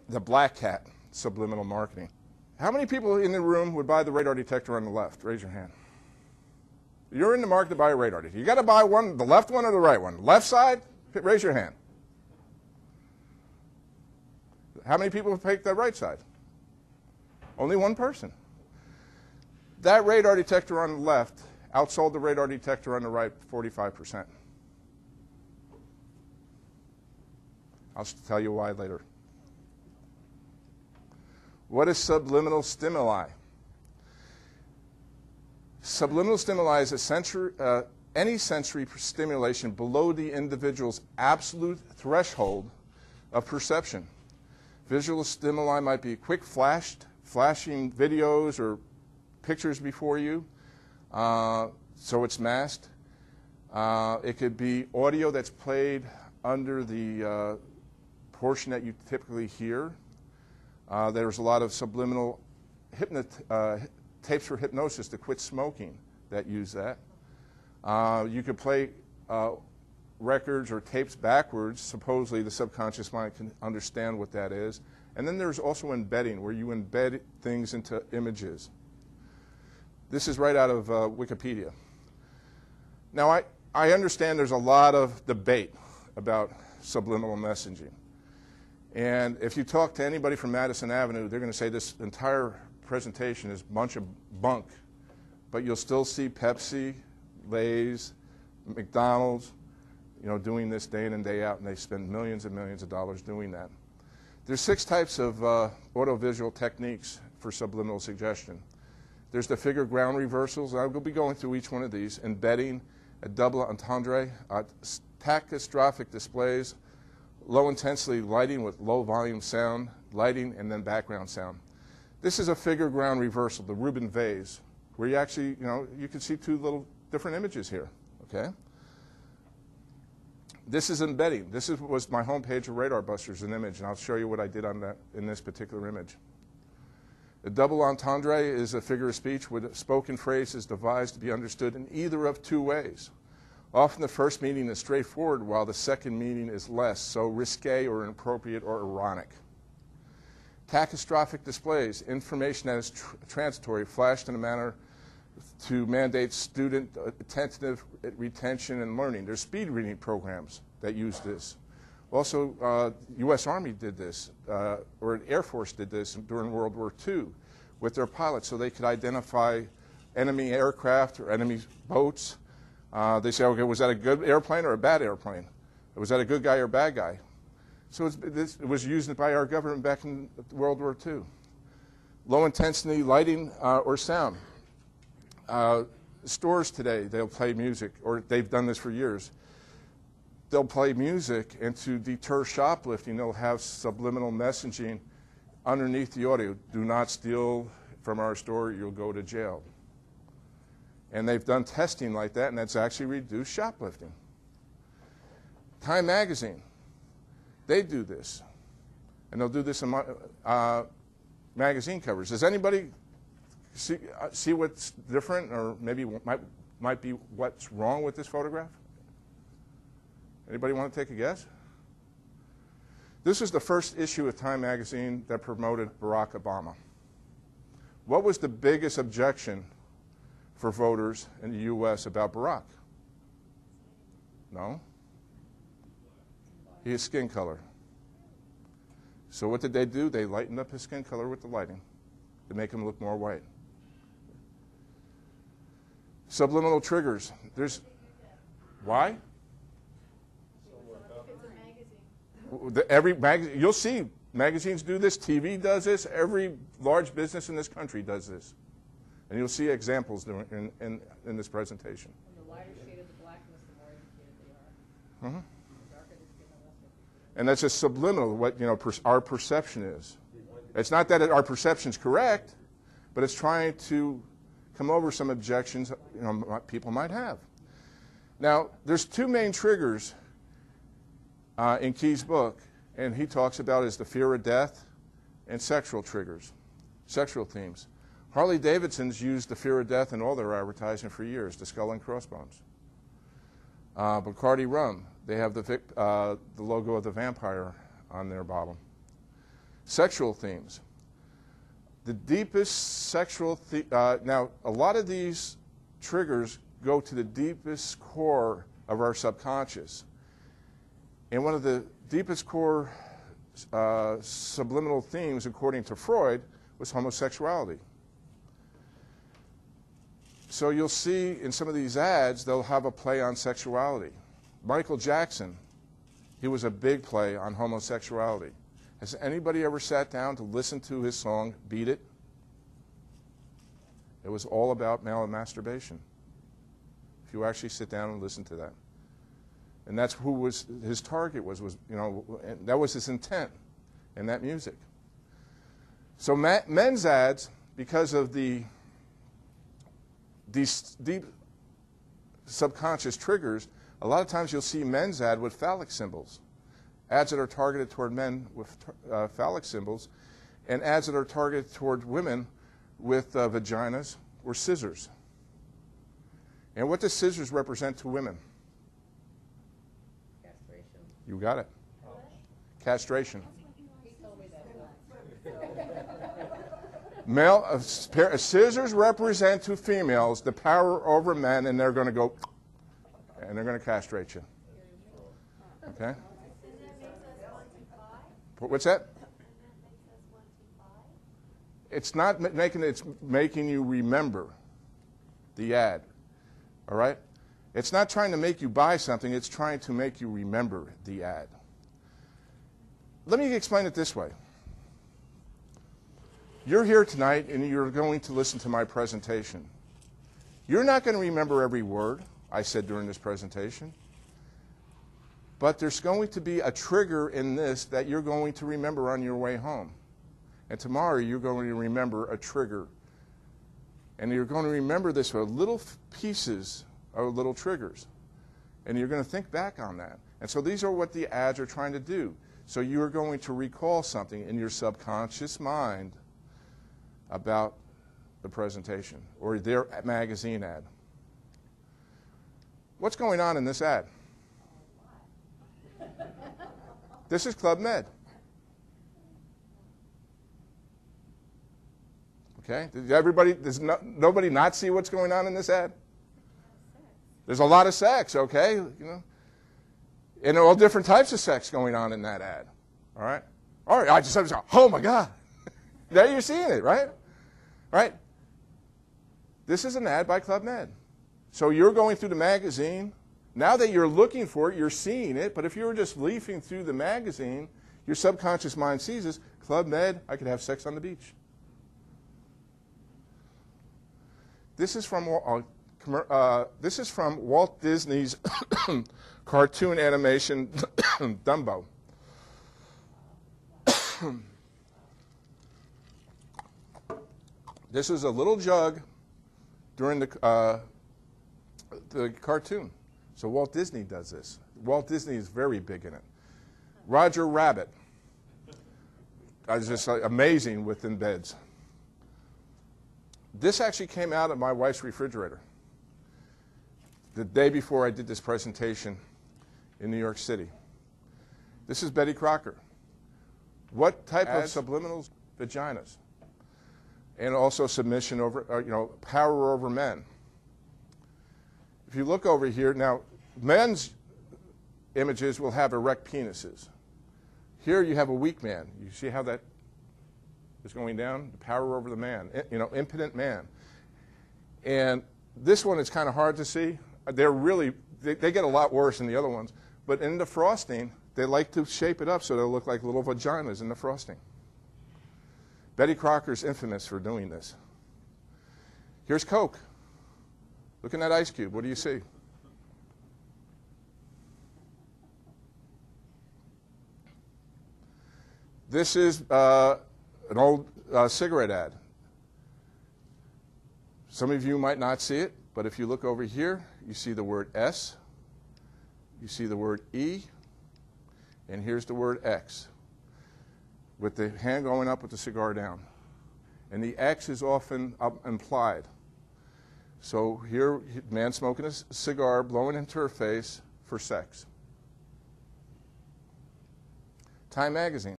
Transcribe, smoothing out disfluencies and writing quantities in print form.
the black hat, subliminal marketing. How many people in the room would buy the radar detector on the left? Raise your hand. You're in the market to buy a radar detector. You got to buy one, the left one or the right one? Left side? Raise your hand. How many people have picked the right side? Only one person. That radar detector on the left outsold the radar detector on the right 45%. I'll tell you why later. What is subliminal stimuli? Subliminal stimuli is any sensory stimulation below the individual's absolute threshold of perception. Visual stimuli might be quick flashing videos or pictures before you, so it's masked. It could be audio that's played under the portion that you typically hear. There's a lot of subliminal tapes for hypnosis to quit smoking that use that. You could play records or tapes backwards. Supposedly the subconscious mind can understand what that is. And then there's also embedding, where you embed things into images. This is right out of Wikipedia. Now, I understand there's a lot of debate about subliminal messaging. And if you talk to anybody from Madison Avenue, they're going to say this entire presentation is a bunch of bunk. But you'll still see Pepsi, Lay's, McDonald's, doing this day in and day out, and they spend millions and millions of dollars doing that. There's 6 types of audiovisual techniques for subliminal suggestion. There's the figure ground reversals, and I will be going through each one of these: embedding, a double entendre, tachystrophic displays, low intensity lighting with low volume sound, lighting, and then background sound. This is a figure ground reversal, the Rubin vase, where you actually, you can see 2 little different images here, okay? This is embedding. This was my homepage of Radar Busters, an image, and I'll show you what I did on that in this particular image. The double entendre is a figure of speech where the spoken phrase is devised to be understood in either of 2 ways. Often the first meaning is straightforward, while the second meaning is less, so risque or inappropriate or ironic. Tachystrophic displays, information that is transitory, flashed in a manner to mandate student attentive retention and learning. There's speed reading programs that use this. Also, U.S. Army did this, or Air Force did this during World War II with their pilots, so they could identify enemy aircraft or enemy boats. They say, okay, was that a good airplane or a bad airplane? Was that a good guy or a bad guy? So it was used by our government back in World War II. Low intensity lighting or sound. Stores today, they'll play music, or they've done this for years. They'll play music, and to deter shoplifting, they'll have subliminal messaging underneath the audio. Do not steal from our store, you'll go to jail. And they've done testing like that, and that's actually reduced shoplifting. Time Magazine, they do this. And they'll do this in magazine covers. Does anybody see what's different, or maybe might be what's wrong with this photograph? Anybody want to take a guess? This was the first issue of Time Magazine that promoted Barack Obama. What was the biggest objection for voters in the U.S. about Barack? No? His skin color. So what did they do? They lightened up his skin color with the lighting to make him look more white. Subliminal triggers. There's why? Every magazine, you'll see magazines do this, TV does this, every large business in this country does this. And you'll see examples in this presentation. And the lighter shade of the blackness, the more educated they are. Mm-hmm. The darker the skin, the less educated. And that's just subliminal, what our perception is. It's not that our perception's correct, but it's trying to come over some objections people might have. Now, there's 2 main triggers in Key's book, and he talks about is the fear of death and sexual triggers, sexual themes. Harley Davidson's used the fear of death in all their advertising for years, the skull and crossbones. Bacardi rum, they have the logo of the vampire on their bottle. Sexual themes. The deepest sexual, now a lot of these triggers go to the deepest core of our subconscious. And one of the deepest core subliminal themes, according to Freud, was homosexuality. So you'll see in some of these ads, they'll have a play on sexuality. Michael Jackson, he was a big play on homosexuality. Has anybody ever sat down to listen to his song, Beat It? It was all about male masturbation. If you actually sit down and listen to that. And that's who was his target was you know, that was his intent in that music. So men's ads, because of these deep subconscious triggers, a lot of times you'll see men's ad with phallic symbols. Ads that are targeted toward men with phallic symbols, and ads that are targeted toward women with vaginas or scissors. And what does scissors represent to women? Castration. You got it. Castration. He told me that. Male, scissors represent to females the power over men, and they're going to go, and they're going to castrate you. Okay? What's that? It's not making, it's making you remember the ad. All right? It's not trying to make you buy something, it's trying to make you remember the ad. Let me explain it this way. You're here tonight and you're going to listen to my presentation. You're not going to remember every word I said during this presentation, but there's going to be a trigger in this that you're going to remember on your way home. And tomorrow you're going to remember a trigger. And you're going to remember this with little pieces of little triggers. And you're going to think back on that. And so these are what the ads are trying to do. So you're going to recall something in your subconscious mind about the presentation or their magazine ad. What's going on in this ad? This is Club Med. Okay? Does nobody not see what's going on in this ad? There's a lot of sex, okay? You know, and all different types of sex going on in that ad. All right? All right, I just go, oh my God. Now you're seeing it, right? Right? This is an ad by Club Med. So you're going through the magazine. Now that you're looking for it, you're seeing it. But if you were just leafing through the magazine, your subconscious mind sees this. Club Med, I could have sex on the beach. This is from Walt Disney's cartoon animation Dumbo. This is a little jug during the cartoon. So Walt Disney does this. Walt Disney is very big in it. Roger Rabbit. I was just amazing within beds. This actually came out of my wife's refrigerator the day before I did this presentation in New York City. This is Betty Crocker. What type of subliminals? Vaginas. And also submission over, power over men. If you look over here, now, men's images will have erect penises. Here you have a weak man. You see how that is going down? The power over the man, impotent man. And this one is kind of hard to see. They're really, they get a lot worse than the other ones. But in the frosting, they like to shape it up so they'll look like little vaginas in the frosting. Betty Crocker's infamous for doing this. Here's Coke. Look in that ice cube. What do you see? This is an old cigarette ad. Some of you might not see it, but if you look over here, you see the word S, you see the word E, and here's the word X, with the hand going up with the cigar down. And the X is often implied. So here, man smoking a cigar, blowing into her face for sex. Time magazine.